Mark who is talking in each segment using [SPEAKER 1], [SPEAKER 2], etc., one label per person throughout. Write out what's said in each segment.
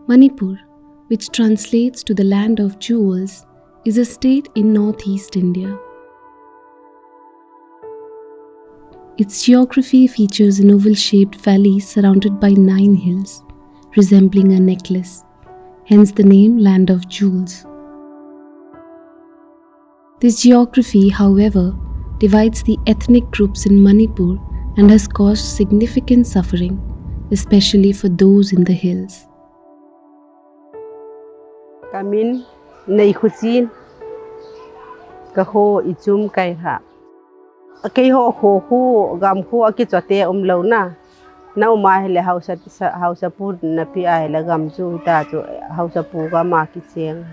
[SPEAKER 1] Manipur, which translates to the land of jewels, is a state in northeast India. Its geography features an oval-shaped valley surrounded by 9 hills, resembling a necklace, hence the name Land of Jewels. This geography, however, divides the ethnic groups in Manipur and has caused significant suffering, especially for those in the hills.
[SPEAKER 2] Kamin Neikochin kaho ichum kaira ho khu gam khu akichote umlauna na umahile hausa pud na pi ahile gam chu ta chu hausa pu ga ma ki cheng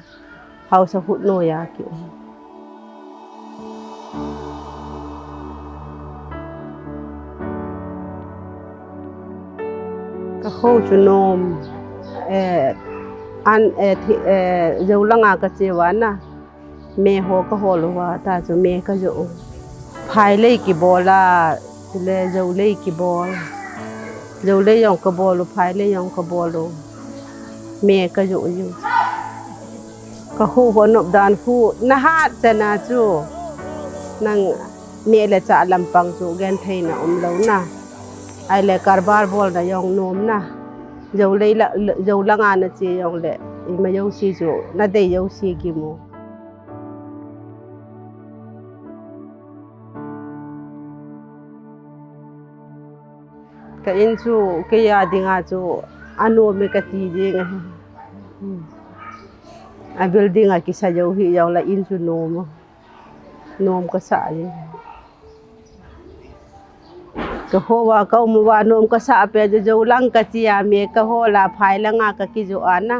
[SPEAKER 2] hausa hut no ya ki kaho chu nom Langa ka chewana me ho ka holwa ta chu me ka jo phai lei ki bola le jo lei ki bol jo le yong ka bol phai le yong ka bol me ka jo yu ka ho ho nop dan khu na ha chana chu nang me le cha lampang chu gen theina lo na ai le karbar bol na yong nom na dầu langa na chi yong le ma yo si chu na de yo si ki mo ka in chu ke ya dinga chu ano me ka ti je nga a building a ki sa yo hi yo la in chu nom ka sa ye ka ho wa ka mu wa nom ka sa pe jo lang ka chi ya me ka ho la phai la nga ka ki jo ana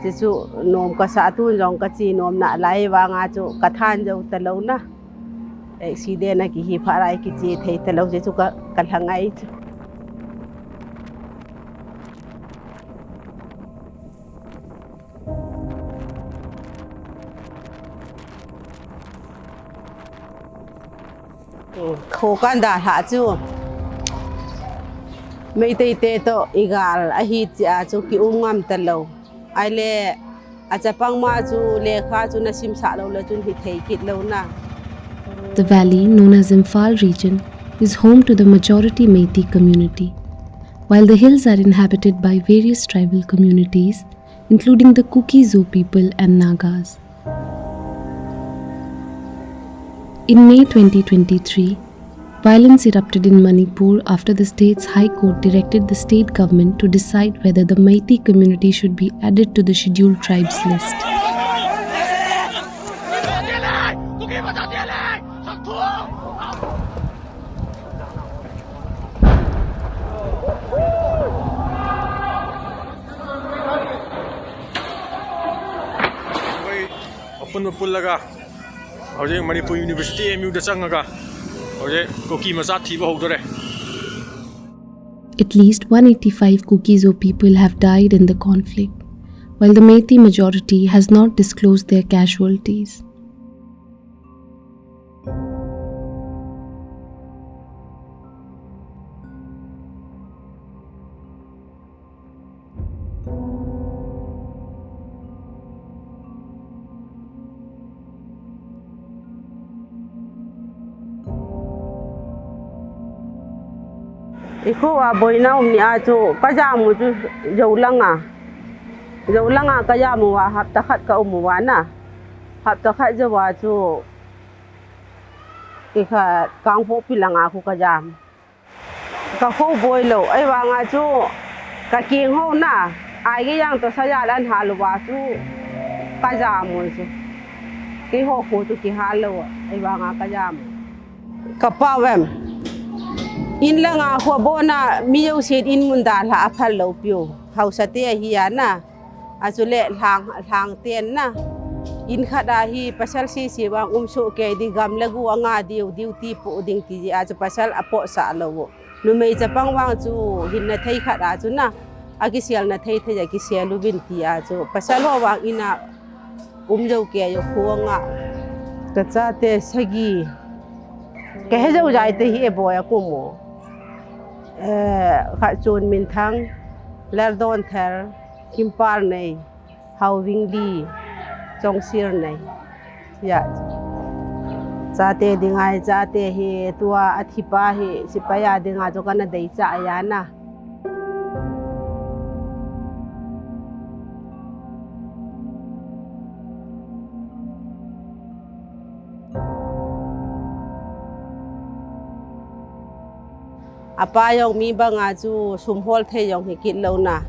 [SPEAKER 2] chi chu nom ka sa tu jong ka chi nom na lai wa nga chu ka than jo ta lo na accident na ki hi pharai ki chi thei ta lo je chu ka hangai chu khô can da ha chu Meitei to igal a hi cha chu ki ngam ta lo ai le a chapang ma chu le kha chu na sim sa lo la chun hi thei kit lo na.
[SPEAKER 1] The valley, known as Imphal region, is home to the majority Meitei community, while the hills are inhabited by various tribal communities, including the Kuki-Zo people and Nagas. In May 2023, violence erupted in Manipur after the state's High Court directed the state government to decide whether the Meitei community should be added to the scheduled tribes list.
[SPEAKER 3] Manipur University MU da changaga Koki macha thiba hogdore.
[SPEAKER 1] At least 185 Kuki-Zo people have died in the conflict, while the Meitei majority has not disclosed their casualties.
[SPEAKER 2] Iko wa boina umni a chu kajamu chu jolanga kajamu wa hapta khat ka umuwa na hapta khat je wa chu ikha kang pho pilanga khu kajam ka ho boilo ai wa nga chu ka king ho na ai ge yang to saya lan halu wa chu kajamu chu ki ho khu chu ki halu ai wa nga kajamu ka pawem in la nga ho bona mi yo set in munda la aphal lo pyo hausa te hi na achule hlang ten na in khada hi pasal si wa so ke di gam lagu anga diu ti pu ding ti a chu pasal apo sa lo nu mei chapang wang chu hin na thei khada chu na agi sial na thei thei ki sialu bin ti a chu pasal ho wang ina jo ke yo khuanga ka cha te sagi ke he jo jai te hi boya ko mo kha chun min thang Lerdon Ther, Kimpar Nei, Haovingly, Jongsir Nei. Ya. Zate dingai zate he tua athipa he sipaya dinga jo kana dei cha ayana. Apa yung mi ba nga chu sumhol the yung hikit lo na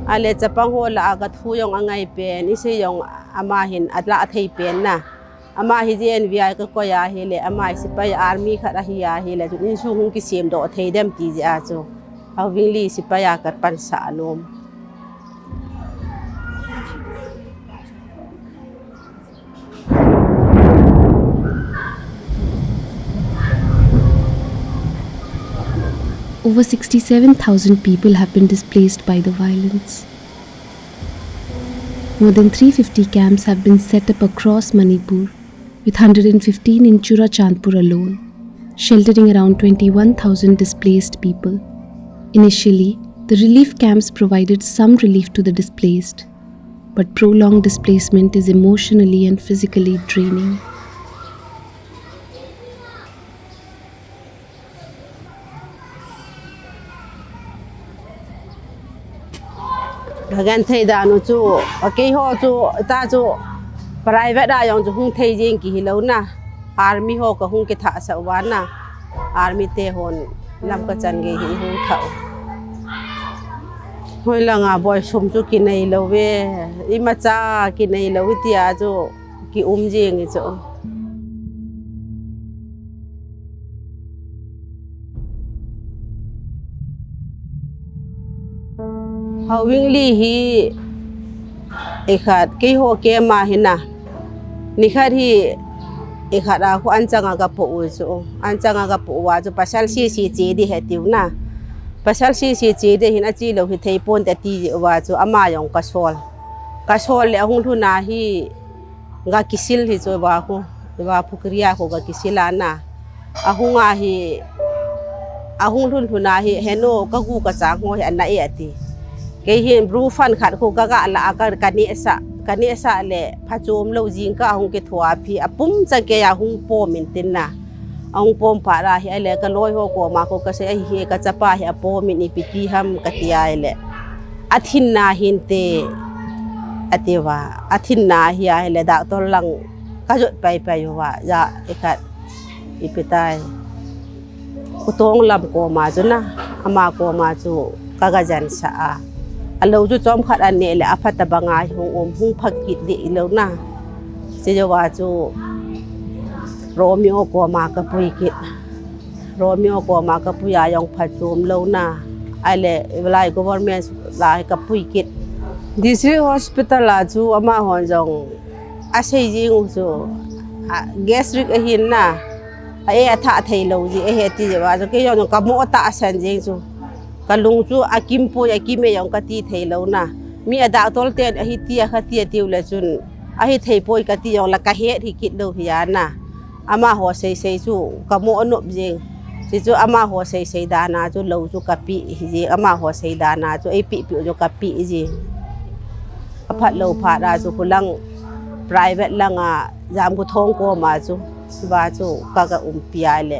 [SPEAKER 2] ale chapang hol aga thu yung angai pen isi yung amahin atla athei pen na ama hi jen vi ka ko ya hele ama sipai army khara hi ya hele chu insu hung ki sem do thei dem ti ja chu Haovingly sipaya kar pan sa alom.
[SPEAKER 1] Over 67,000 people have been displaced by the violence. More than 350 camps have been set up across Manipur, with 115 in Churachandpur alone, sheltering around 21,000 displaced people. Initially, the relief camps provided some relief to the displaced, but prolonged displacement is emotionally and physically draining.
[SPEAKER 2] Gan thei da nu chu ke ho chu ta chu private da yong chu hung thei jing ki lo na army ho ka hung ke tha sa wa na army te hon Lamka chan ge hi hung thau hoi la nga boy sum chu ki nei lo we I ma cha ki nei lo wi tia chu ki jing chu Haovingly hi ekhat ke ho ke ma hina ni khat hi ekhat a hu an changa ga po u chu an changa ga po wa chu pasal si che di hetiu na pasal si che de hina chi lo hi thei pon ta ti wa chu ama yong ka sol le hung thu na hi ga kisil hi chu ba ko ba phukriya ko ga kisilana ahunga hi ahung thun thuna hi heno ka gu ka chang ho hi an na e ati ke hin bru fan khat ko ka ga la ka kani sa le phachom lo jing ka hung ke thwa phi apum cha ke ya hung po min tin na ang pom pa ra hi ale ka loi ho ko ma ko ka se hi ka chapa hi apo min ni piti ham ka ti ai le athin na hin te atewa athin na hi ai le da to lang ka jot pai pai wa ya ekat ipitai utong lam ko ma chu na ama ko ma chu ka ga jan sa a alo chu chom khat an ne le afat banga hung hung phakit di lo na se jawa chu Romeo ko ma ka pui kit Romeo ko ma ka puya yong phachum lo na ale lai government lai ka pui kit District hospital la chu ama hon jong asei jing chu gastric a hin na ai atha thei lo ji e he ti jawa chu ke yong ka mo ta asan jing chu kalung chu akimpo akime yong ka ti thei lo na mi ada tol ten a hi ti kha ti tiu le chun a hi thei poi ka ti yong la ka he hi kit lo hi na ama ho sei chu ka mo anu jing si chu ama ho sei dana chu lo chu ka pi ji ama ho sei dana chu ai pi chu ka pi ji aphat lo pha ra chu kulang private langa jam ku thong ko ma chu ba chu ka pia le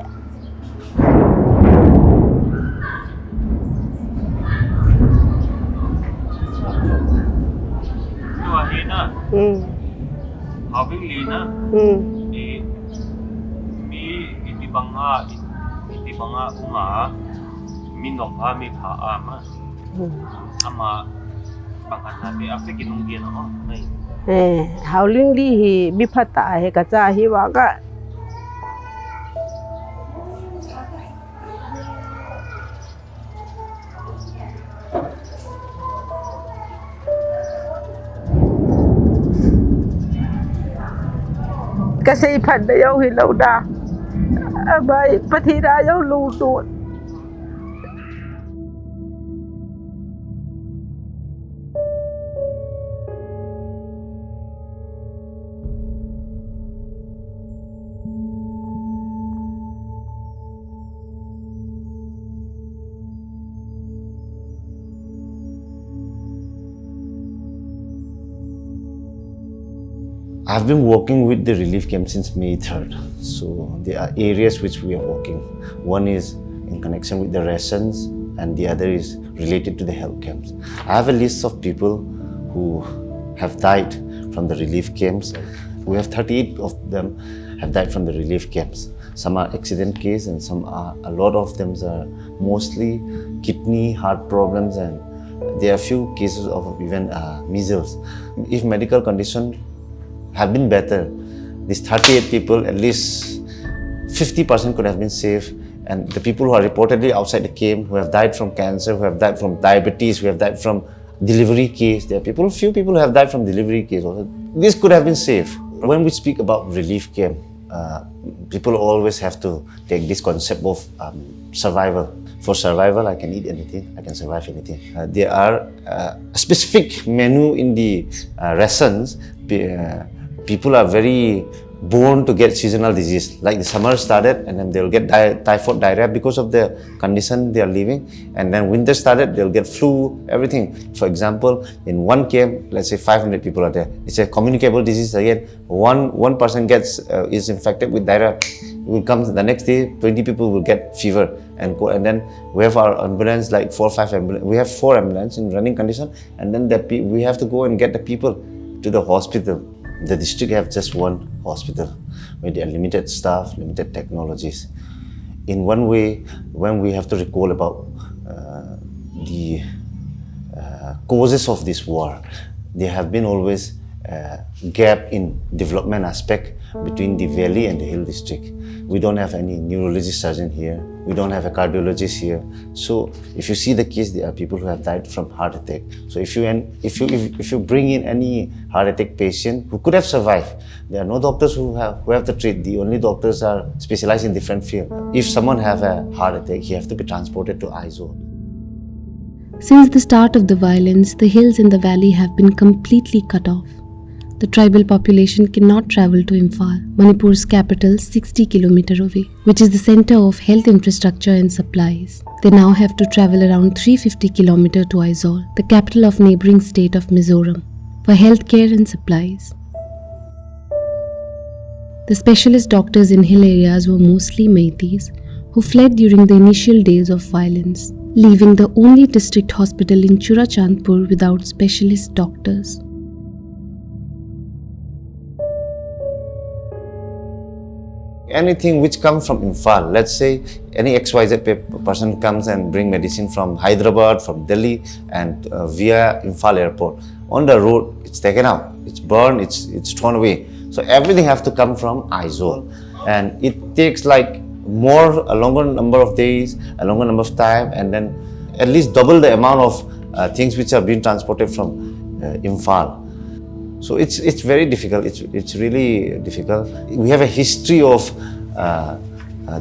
[SPEAKER 3] Haovingly na mi iti banga unga minok ha mi pha ama ama pangan na mi afse kinung dia no mai
[SPEAKER 2] Haovingly hi mi phata he ka cha hi wa ka Kasi phat da yau hi lo da bai pathi da yau lu tu
[SPEAKER 4] I've been working with the relief camp since May 3rd. So there are areas which we are working. One is in connection with the rations and the other is related to the health camps. I have a list of people who have died from the relief camps. We have 38 of them have died from the relief camps. Some are accident case and a lot of them are mostly kidney, heart problems, and there are a few cases of even measles. If medical condition have been better, these 38 people, at least 50% could have been saved. And the people who are reportedly outside the camp, who have died from cancer, who have died from diabetes, who have died from delivery case, there are few people who have died from delivery case also. This could have been saved. When we speak about relief camp, people always have to take this concept of survival. For survival, I can eat anything, I can survive anything. There are a specific menu in the rations. People are very born to get seasonal disease. Like the summer started and then they'll get typhoid, diarrhea because of the condition they are living. And then winter started, they'll get flu, everything. For example, in one camp, let's say 500 people are there. It's a communicable disease again. One person is infected with diarrhea. It will come the next day, 20 people will get fever. And then we have our ambulance, like 4 or 5 ambulance. We have 4 ambulances in running condition. And then we have to go and get the people to the hospital. The district have just one hospital with their limited staff, limited technologies. In one way, when we have to recall about the causes of this war, there have been always a gap in development aspect between the valley and the hill district. We don't have any neurologist surgeon here. We don't have a cardiologist here. So if you see the case, there are people who have died from heart attack. So if you bring in any heart attack patient who could have survived, there are no doctors who have to treat. The only doctors are specialized in different fields. If someone have a heart attack, he have to be transported to Aizawl.
[SPEAKER 1] Since the start of the violence, the hills in the valley have been completely cut off. The tribal population cannot travel to Imphal, Manipur's capital, 60 km away, which is the center of health infrastructure and supplies. They now have to travel around 350 km to Aizawl, the capital of neighboring state of Mizoram, for healthcare and supplies. The specialist doctors in hill areas were mostly Meiteis, who fled during the initial days of violence, leaving the only district hospital in Churachandpur without specialist doctors.
[SPEAKER 4] Anything which comes from Imphal, let's say any XYZ person comes and bring medicine from Hyderabad, from Delhi, and via Imphal airport. On the road, it's taken out, it's burned, it's thrown away. So everything has to come from Aizawl, and it takes like a longer number of days, a longer number of time, and then at least double the amount of things which are being transported from Imphal. So it's very difficult. It's really difficult. We have a history of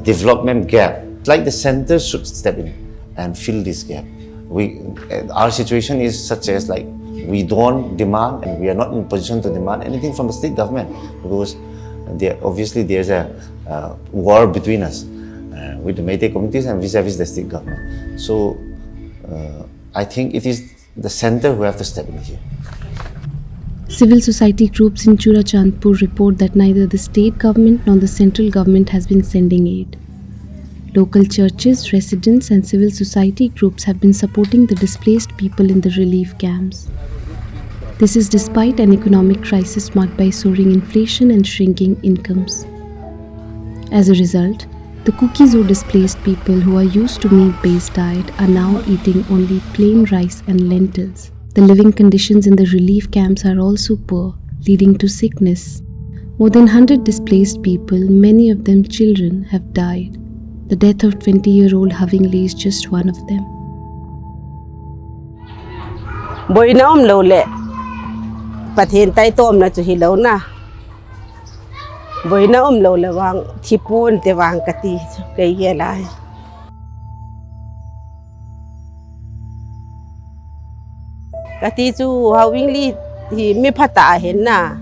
[SPEAKER 4] development gap. It's like the center should step in and fill this gap. Our situation is such as like we don't demand and we are not in position to demand anything from the state government because obviously there's a war between us with the Meitei communities and vis-a-vis the state government. So I think it is the center who have to step in here.
[SPEAKER 1] Civil society groups in Churachandpur report that neither the state government nor the central government has been sending aid. Local churches, residents and civil society groups have been supporting the displaced people in the relief camps. This is despite an economic crisis marked by soaring inflation and shrinking incomes. As a result, the Kuki-Zo displaced people who are used to meat-based diet are now eating only plain rice and lentils. The living conditions in the relief camps are also poor, leading to sickness. More than 100 displaced people, many of them children, have died. The death of 20-year-old Haovingly is just one of them.
[SPEAKER 2] Boinaum lole, pathin tai tom na chuhilo na. Boinaum lole wang tipun te wang kati kay yelai. Kati chu Haovingly hi mi phata hen na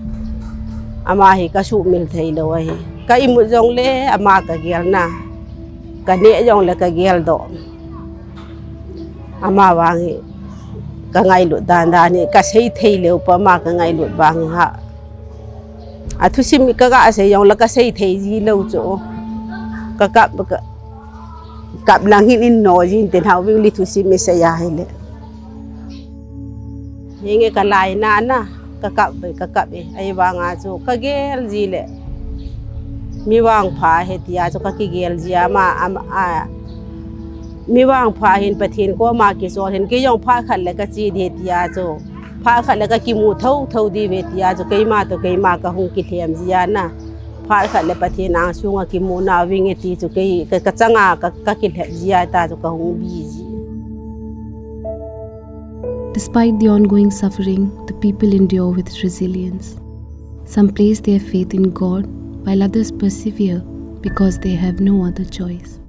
[SPEAKER 2] ama hi ka su mil thei lo hi ka imu jong le ama ka gel na ka ne jong le ka gel do ama wang hi ka ngai lu dan da ni ka sei thei le pa ma ka ngai lu bang ha thu sim ka ga se yong la ka sei thei ji lo cho ka kap lang in no jin ten Haovingly thu sim me se ya hele yenge ka lai na ka kap e ai wa nga chu ka gel ji le mi wang pha he tia chu ka ki gel ji ama mi wang pha hin pathin ko ma ki so hin ki yong pha khat le ka chi de tia chu pha khat le ka ki mu thau di ve tia chu kai ma ka hung ki them ji na pha khat le pathin ang sunga ki mu na winge ti chu kai ka changa ka ki le ji ta chu ka hung bi ji.
[SPEAKER 1] Despite the ongoing suffering, the people endure with resilience. Some place their faith in God, while others persevere because they have no other choice.